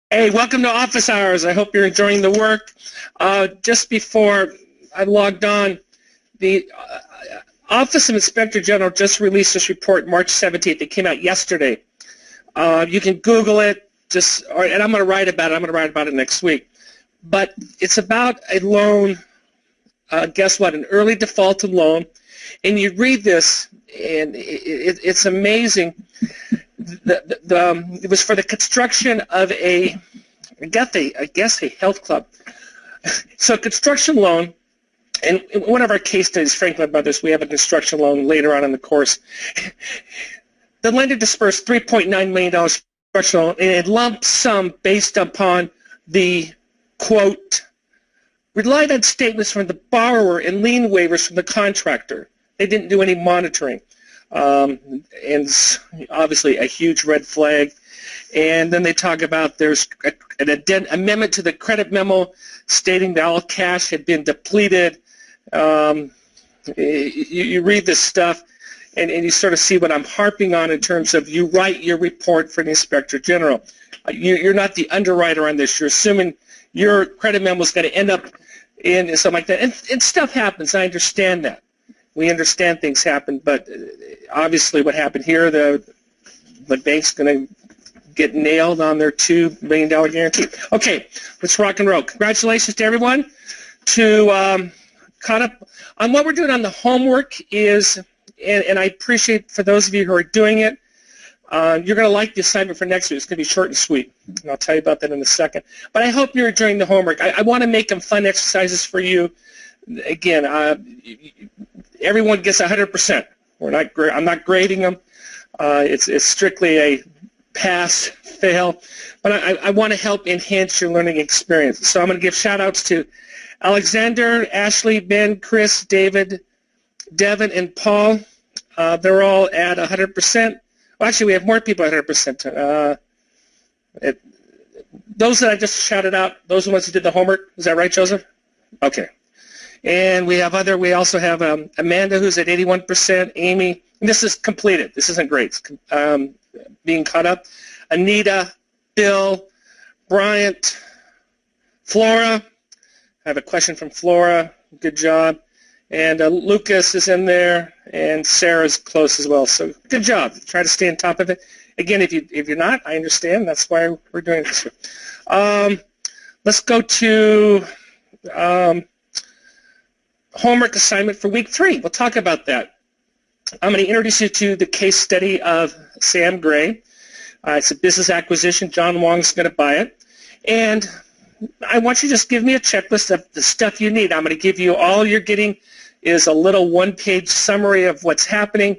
Hey, welcome to Office Hours. I hope you're enjoying the work. Just before I logged on, the Office of Inspector General just released this report March 17th. It came out yesterday. You can Google it, and I'm going to write about it. I'm going to write about it next week. But it's about a loan, guess what, an early defaulted loan. And you read this, and it's amazing. It was for the construction of I guess a health club. So a construction loan, and in one of our case studies, Franklin Brothers, we have a construction loan later on in the course. The lender dispersed $3.9 million construction loan in a lump sum based upon the, quote, relied on statements from the borrower and lien waivers from the contractor. They didn't do any monitoring. And obviously a huge red flag. And then they talk about there's an amendment to the credit memo stating that all cash had been depleted. You read this stuff and you sort of see what I'm harping on in terms of you write your report for the Inspector General. You're not the underwriter on this. You're assuming your credit memo is going to end up in something like that. And stuff happens. I understand that. We understand things happen, but obviously what happened here, the bank's going to get nailed on their $2 million guarantee. Okay, let's rock and roll. Congratulations to everyone. To caught up on what we're doing on the homework is, and I appreciate for those of you who are doing it, you're going to like the assignment for next week. It's going to be short and sweet, and I'll tell you about that in a second. But I hope you're enjoying the homework. I want to make them fun exercises for you. Again, everyone gets 100%. I'm not grading them. It's strictly a pass, fail. But I want to help enhance your learning experience. So I'm going to give shout-outs to Alexander, Ashley, Ben, Chris, David, Devin, and Paul. They're all at 100%. Well, actually, we have more people at 100%. Those that I just shouted out, those are the ones who did the homework. Is that right, Joseph? Okay. And we also have Amanda, who's at 81%, Amy, and this is completed. This isn't great. It's being caught up. Anita, Bill, Bryant, Flora. I have a question from Flora. Good job. And Lucas is in there, and Sarah's close as well. So good job. Try to stay on top of it. Again, if you're not, I understand. That's why we're doing this here. Let's go to homework assignment for week 3. We'll talk about that. I'm going to introduce you to the case study of Sam Gray. It's a business acquisition. John Wong's going to buy it. And I want you to just give me a checklist of the stuff you need. I'm going to give you, all you're getting is a little one-page summary of what's happening,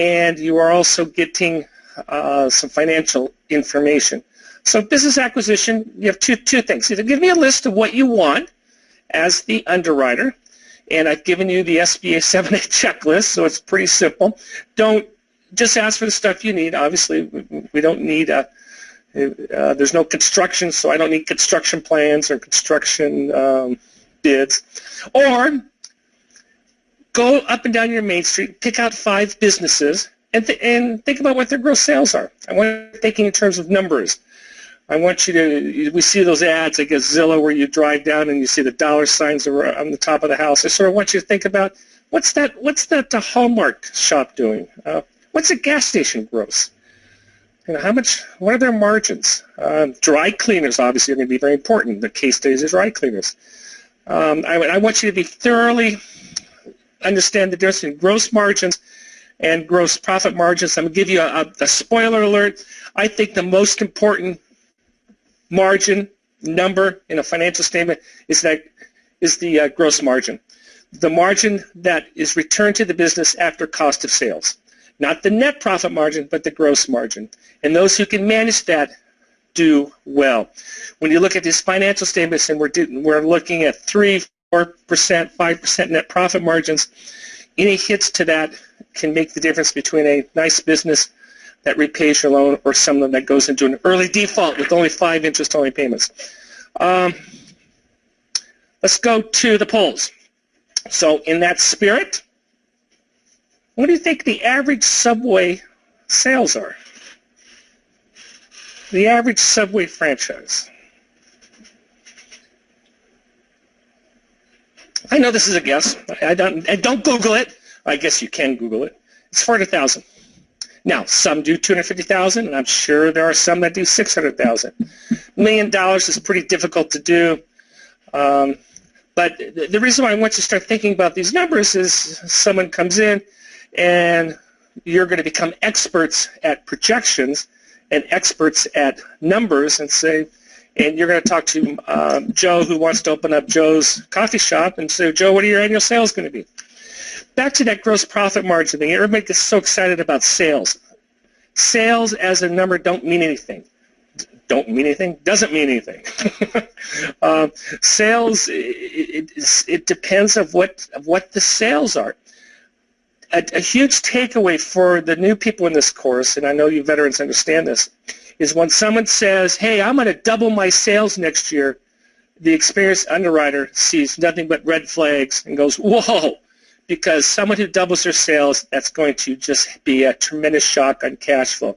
and you are also getting some financial information. So business acquisition, you have two things. Either give me a list of what you want as the underwriter, and I've given you the SBA 7A checklist, so it's pretty simple. Don't just ask for the stuff you need. Obviously, we don't need there's no construction, so I don't need construction plans or construction bids. Or go up and down your main street, pick out 5 businesses, and think about what their gross sales are. I want you thinking in terms of numbers. I want you to, we see those ads, I guess Zillow, where you drive down and you see the dollar signs on the top of the house. I sort of want you to think about, what's that Hallmark shop doing? What's a gas station gross? What are their margins? Dry cleaners, obviously, are going to be very important. The case studies are dry cleaners. I want you to be thoroughly understand the difference between gross margins and gross profit margins. I'm going to give you a spoiler alert. I think the most important margin number in a financial statement is the gross margin. The margin that is returned to the business after cost of sales. Not the net profit margin, but the gross margin. And those who can manage that do well. When you look at these financial statements and we're looking at 3%, 4%, 5% net profit margins, any hits to that can make the difference between a nice business that repays your loan or someone that goes into an early default with only 5 interest-only payments. Let's go to the polls. So in that spirit, what do you think the average Subway sales are? The average Subway franchise. I know this is a guess. I don't Google it. I guess you can Google it. It's 400,000. Now, some do 250,000, and I'm sure there are some that do 600,000. $1 million is pretty difficult to do. But the reason why I want you to start thinking about these numbers is someone comes in and you're going to become experts at projections and experts at numbers and you're going to talk to Joe, who wants to open up Joe's coffee shop, and say, Joe, what are your annual sales going to be? Back to that gross profit margin thing. Everybody gets so excited about sales. Sales as a number don't mean anything. Don't mean anything? Doesn't mean anything. Sales, it depends of what the sales are. A huge takeaway for the new people in this course, and I know you veterans understand this, is when someone says, hey, I'm going to double my sales next year, the experienced underwriter sees nothing but red flags and goes, whoa, because someone who doubles their sales, that's going to just be a tremendous shock on cash flow.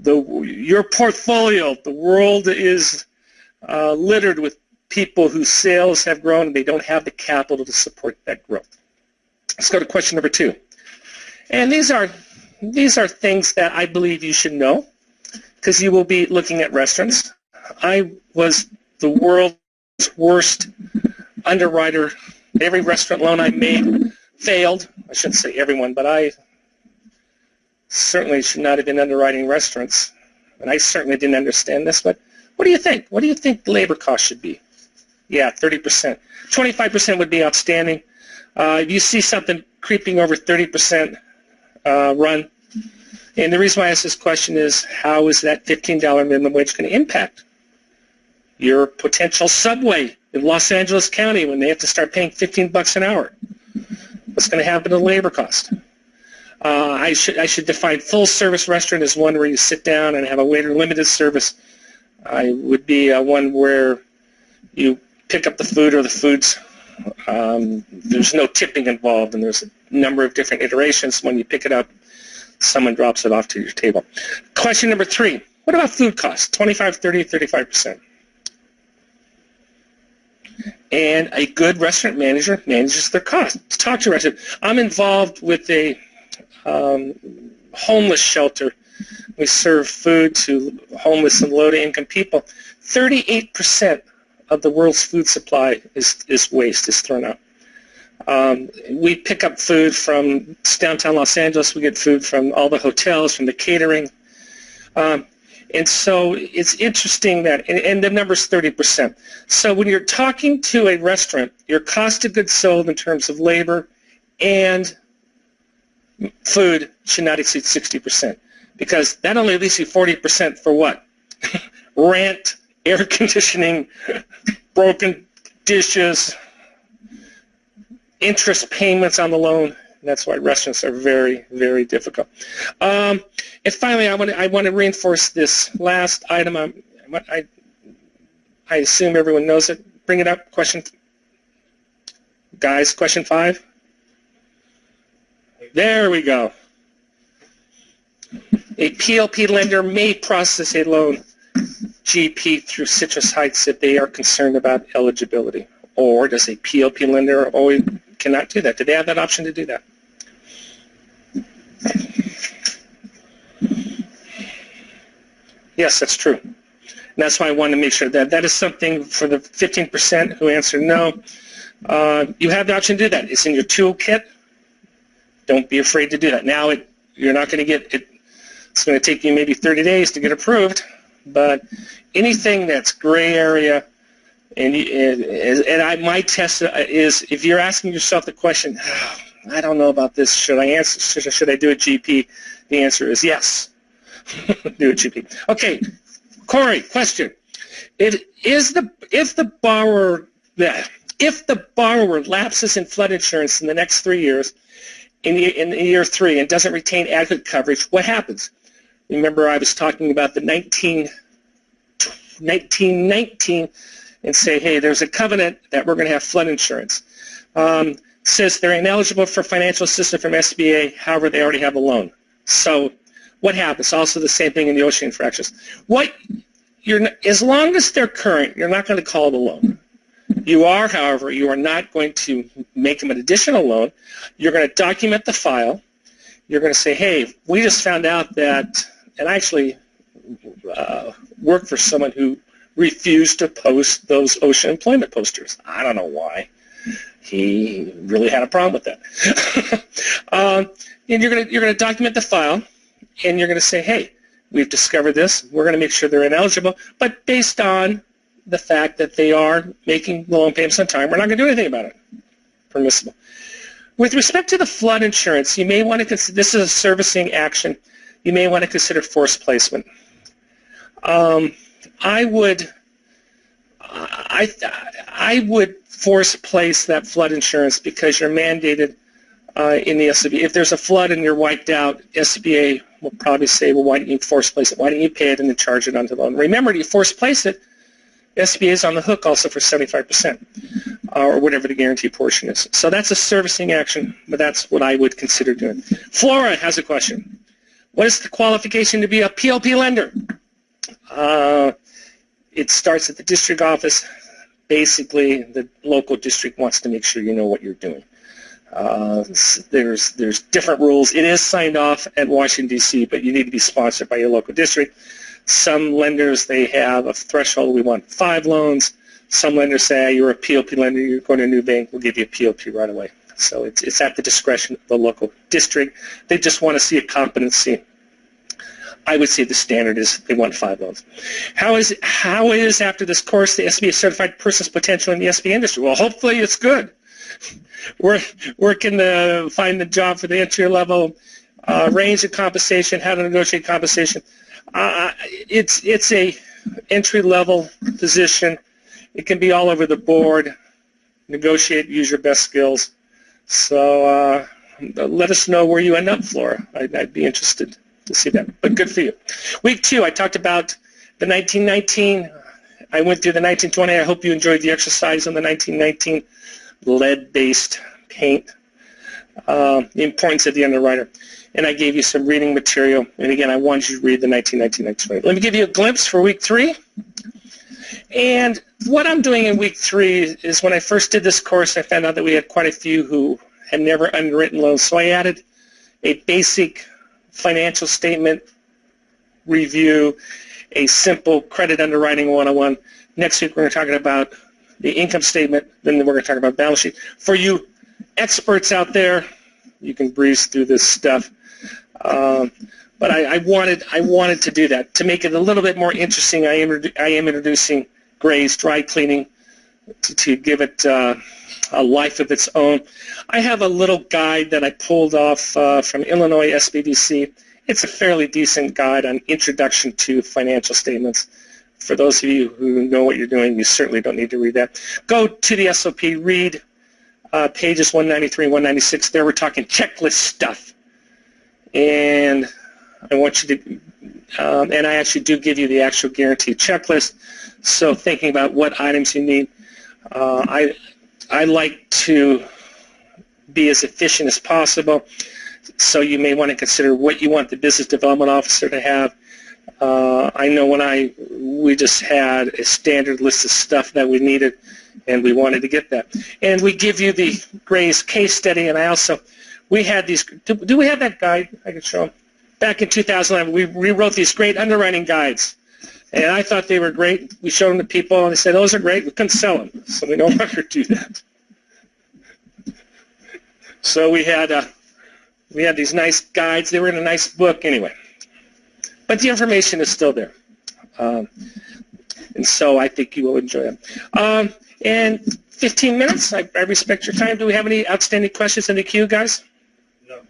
Your portfolio, the world is littered with people whose sales have grown and they don't have the capital to support that growth. Let's go to question number 2. And these are things that I believe you should know, because you will be looking at restaurants. I was the world's worst underwriter. Every restaurant loan I made failed. I shouldn't say everyone, but I certainly should not have been underwriting restaurants. And I certainly didn't understand this, but what do you think? What do you think the labor cost should be? Yeah, 30%. 25% would be outstanding. If you see something creeping over 30%, run. And the reason why I ask this question is, how is that $15 minimum wage going to impact your potential Subway in Los Angeles County when they have to start paying $15 an hour? What's going to happen to the labor cost? I should define full-service restaurant as one where you sit down and have a waiter limited service. I would be one where you pick up the food or the foods. There's no tipping involved, and there's a number of different iterations. When you pick it up, someone drops it off to your table. Question number 3. What about food costs? 25, 30, 35%. And a good restaurant manager manages their costs. Talk to a restaurant. I'm involved with a homeless shelter. We serve food to homeless and low-to-income people. 38% of the world's food supply is waste, is thrown out. We pick up food from downtown Los Angeles. We get food from all the hotels, from the catering. And so it's interesting that, and the number's 30%. So when you're talking to a restaurant, your cost of goods sold in terms of labor and food should not exceed 60%, because that only leaves you 40% for what? Rent, air conditioning, broken dishes, interest payments on the loan. That's why restaurants are very, very difficult. And finally, I want to reinforce this last item. I assume everyone knows it. Bring it up. Question, guys. Question 5. There we go. A PLP lender may process a loan GP through Citrus Heights if they are concerned about eligibility. Or does a PLP lender always cannot do that? Do they have that option to do that? Yes, that's true. And that's why I wanted to make sure that is something for the 15% who answered no. You have the option to do that. It's in your toolkit. Don't be afraid to do that. Now you're not going to get it. It's going to take you maybe 30 days to get approved. But anything that's gray area, my test is if you're asking yourself the question, oh, I don't know about this. Should I answer? Should I do a GP? The answer is yes. Do a GP. Okay, Corey, question: If the borrower lapses in flood insurance in the next 3 years, in year 3, and doesn't retain adequate coverage, what happens? Remember, I was talking about the 1919 and say, hey, there's a covenant that we're going to have flood insurance. Says they're ineligible for financial assistance from SBA, however, they already have a loan. So what happens? Also the same thing in the OSHA infractions. As long as they're current, you're not going to call it a loan. You are, however, you are not going to make them an additional loan. You're going to document the file. You're going to say, hey, we just found out that, and I actually worked for someone who refused to post those OSHA employment posters. I don't know why. He really had a problem with that. And you're going to document the file, and you're going to say, hey, we've discovered this. We're going to make sure they're ineligible, but based on the fact that they are making the loan payments on time, we're not going to do anything about it. Permissible. With respect to the flood insurance, you may want to consider, this is a servicing action, you may want to consider forced placement. I would force place that flood insurance because you're mandated in the SBA. If there's a flood and you're wiped out, SBA will probably say, well, why don't you force place it? Why don't you pay it and then charge it onto the loan? Remember, you force place it, SBA is on the hook also for 75% or whatever the guarantee portion is. So that's a servicing action, but that's what I would consider doing. Flora has a question. What is the qualification to be a PLP lender? It starts at the district office. Basically, the local district wants to make sure you know what you're doing. There's different rules. It is signed off at Washington, D.C., but you need to be sponsored by your local district. Some lenders, they have a threshold. We want 5 loans. Some lenders say, you're a PLP lender, you're going to a new bank, we'll give you a PLP right away. So it's at the discretion of the local district. They just want to see a competency. I would say the standard is they want 5 loans. How is after this course the SBA certified person's potential in the SBA industry? Well, hopefully it's good. We're working to find the job for the entry level, range of compensation, how to negotiate compensation. It's a entry level position. It can be all over the board. Negotiate, use your best skills. So let us know where you end up, Flora. I'd be interested to see that. But good for you. Week 2, I talked about the 1919. I went through the 1920. I hope you enjoyed the exercise on the 1919 lead-based paint. The importance of the underwriter. And I gave you some reading material. And again, I want you to read the 1919-1920. Let me give you a glimpse for week 3. And what I'm doing in week 3 is when I first did this course, I found out that we had quite a few who had never underwritten loans. So I added a basic financial statement review, a simple credit underwriting 101. Next week, we're going to talk about the income statement. Then we're going to talk about balance sheet. For you experts out there, you can breeze through this stuff. But I wanted to do that. To make it a little bit more interesting, I am introducing Gray's dry cleaning to give it a life of its own. I have a little guide that I pulled off from Illinois SBDC. It's a fairly decent guide on introduction to financial statements. For those of you who know what you're doing, you certainly don't need to read that. Go to the SOP, read pages 193 and 196. There we're talking checklist stuff. And I want you to, and I actually do give you the actual guarantee checklist. So thinking about what items you need, I like to be as efficient as possible. So you may want to consider what you want the business development officer to have. I know we just had a standard list of stuff that we needed, and we wanted to get that. And we give you the Gray's case study, and we had these, do we have that guide? I can show them. Back in 2011, we rewrote these great underwriting guides, and I thought they were great. We showed them to people, and they said, those are great. We couldn't sell them, so we no longer do that. So we had these nice guides. They were in a nice book anyway. But the information is still there. And so I think you will enjoy them. And 15 minutes, I respect your time. Do we have any outstanding questions in the queue, guys? No.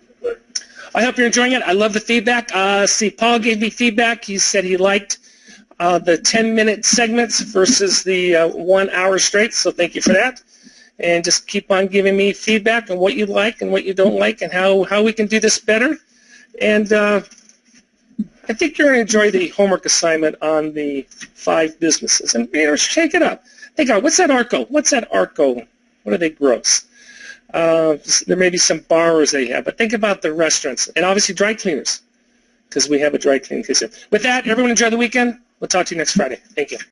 I hope you're enjoying it. I love the feedback. See, Paul gave me feedback. He said he liked the 10-minute segments versus the 1 hour straight, so thank you for that. And just keep on giving me feedback on what you like and what you don't like and how we can do this better. And I think you're going to enjoy the homework assignment on the 5 businesses. And shake it up. Think about, what's that ARCO? What's that ARCO? What are they gross? There may be some borrowers they have, but think about the restaurants and obviously dry cleaners. because we have a dry cleaning case. With that, everyone enjoy the weekend. We'll talk to you next Friday. Thank you.